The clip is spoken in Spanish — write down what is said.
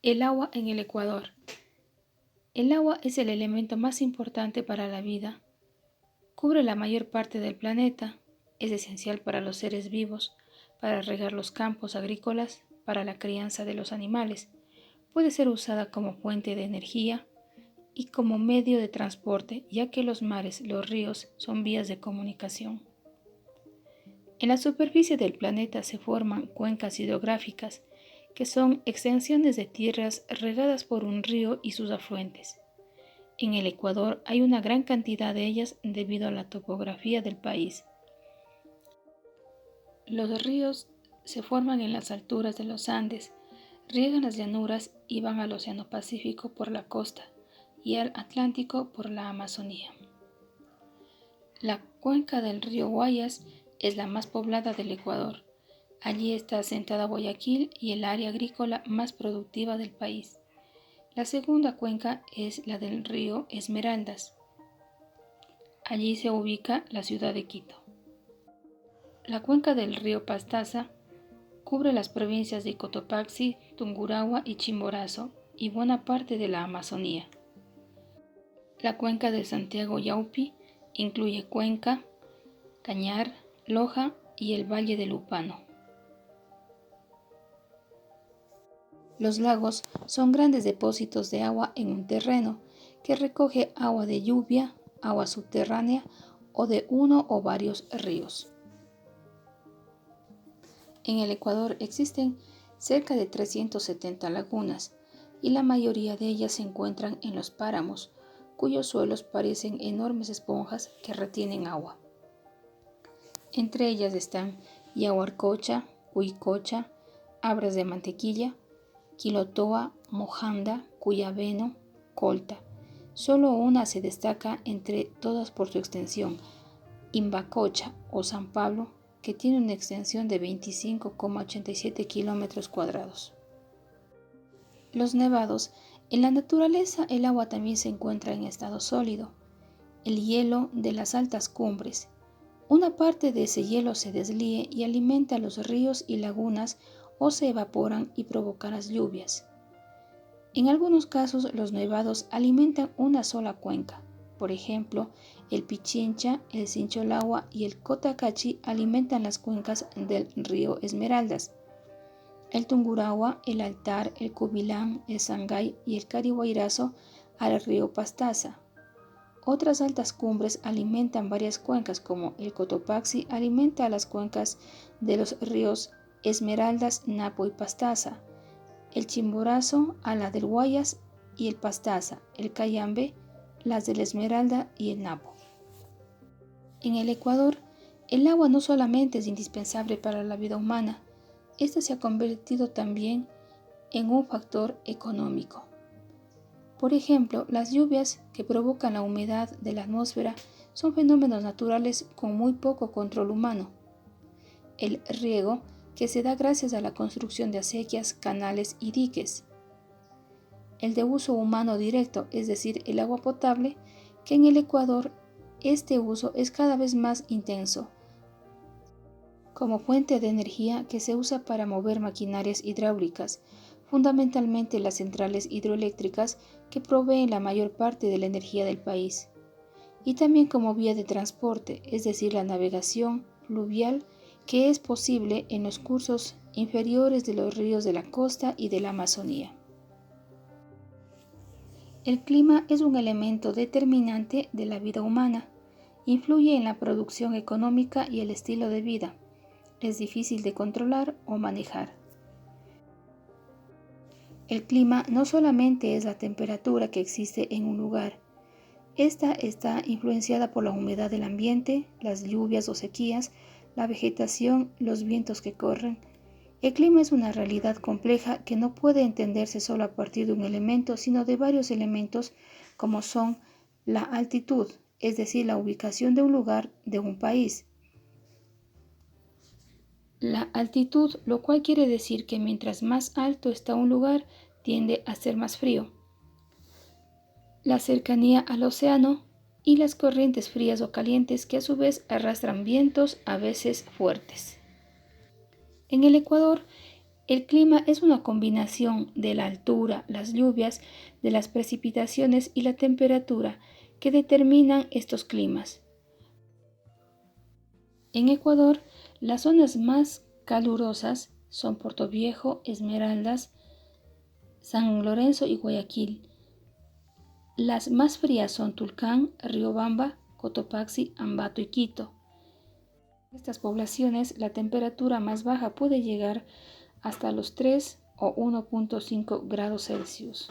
El agua en el Ecuador. El agua es el elemento más importante para la vida. Cubre la mayor parte del planeta. Es esencial para los seres vivos, para regar los campos agrícolas, para la crianza de los animales. Puede ser usada como fuente de energía y como medio de transporte, ya que los mares, los ríos, son vías de comunicación. En la superficie del planeta se forman cuencas hidrográficas, que son extensiones de tierras regadas por un río y sus afluentes. En el Ecuador hay una gran cantidad de ellas debido a la topografía del país. Los ríos se forman en las alturas de los Andes, riegan las llanuras y van al Océano Pacífico por la costa y al Atlántico por la Amazonía. La cuenca del río Guayas es la más poblada del Ecuador. Allí está asentada Guayaquil y el área agrícola más productiva del país. La segunda cuenca es la del río Esmeraldas. Allí se ubica la ciudad de Quito. La cuenca del río Pastaza cubre las provincias de Cotopaxi, Tungurahua y Chimborazo y buena parte de la Amazonía. La cuenca de Santiago Yaupi incluye Cuenca, Cañar, Loja y el Valle de Lupano. Los lagos son grandes depósitos de agua en un terreno que recoge agua de lluvia, agua subterránea o de uno o varios ríos. En el Ecuador existen cerca de 370 lagunas y la mayoría de ellas se encuentran en los páramos, cuyos suelos parecen enormes esponjas que retienen agua. Entre ellas están Yaguarcocha, Huicocha, Abras de Mantequilla, Quilotoa, Mojanda, Cuyabeno, Colta. Solo una se destaca entre todas por su extensión, Imbacocha o San Pablo, que tiene una extensión de 25,87 kilómetros cuadrados. Los nevados. En la naturaleza el agua también se encuentra en estado sólido. El hielo de las altas cumbres. Una parte de ese hielo se deslíe y alimenta los ríos y lagunas o se evaporan y provocan las lluvias. En algunos casos los nevados alimentan una sola cuenca. Por ejemplo, el Pichincha, el Sincholagua y el Cotacachi alimentan las cuencas del río Esmeraldas. El Tungurahua, el Altar, el Cubilán, el Sangay y el Cariguairazo al río Pastaza. Otras altas cumbres alimentan varias cuencas, como el Cotopaxi alimenta a las cuencas de los ríos Esmeraldas, Napo y Pastaza, el Chimborazo a la del Guayas y el Pastaza, el Cayambe, las del Esmeralda y el Napo. En el Ecuador, el agua no solamente es indispensable para la vida humana, esta se ha convertido también en un factor económico. Por ejemplo, las lluvias que provocan la humedad de la atmósfera son fenómenos naturales con muy poco control humano. El riego, que se da gracias a la construcción de acequias, canales y diques. El de uso humano directo, es decir, el agua potable, que en el Ecuador este uso es cada vez más intenso, como fuente de energía que se usa para mover maquinarias hidráulicas, fundamentalmente las centrales hidroeléctricas que proveen la mayor parte de la energía del país, y también como vía de transporte, es decir, la navegación fluvial que es posible en los cursos inferiores de los ríos de la costa y de la Amazonía. El clima es un elemento determinante de la vida humana, influye en la producción económica y el estilo de vida. Es difícil de controlar o manejar. El clima no solamente es la temperatura que existe en un lugar. Esta está influenciada por la humedad del ambiente, las lluvias o sequías, la vegetación, los vientos que corren. El clima es una realidad compleja que no puede entenderse solo a partir de un elemento, sino de varios elementos como son la altitud, es decir, la ubicación de un lugar de un país. La altitud, lo cual quiere decir que mientras más alto está un lugar, tiende a ser más frío. La cercanía al océano y las corrientes frías o calientes que a su vez arrastran vientos a veces fuertes. En el Ecuador, El clima es una combinación de la altura, las lluvias, de las precipitaciones y la temperatura que determinan estos climas. En Ecuador, las zonas más calurosas son Puerto Viejo, Esmeraldas, San Lorenzo y Guayaquil. Las más frías son Tulcán, Riobamba, Cotopaxi, Ambato y Quito. En estas poblaciones, la temperatura más baja puede llegar hasta los 3 o 1.5 grados Celsius.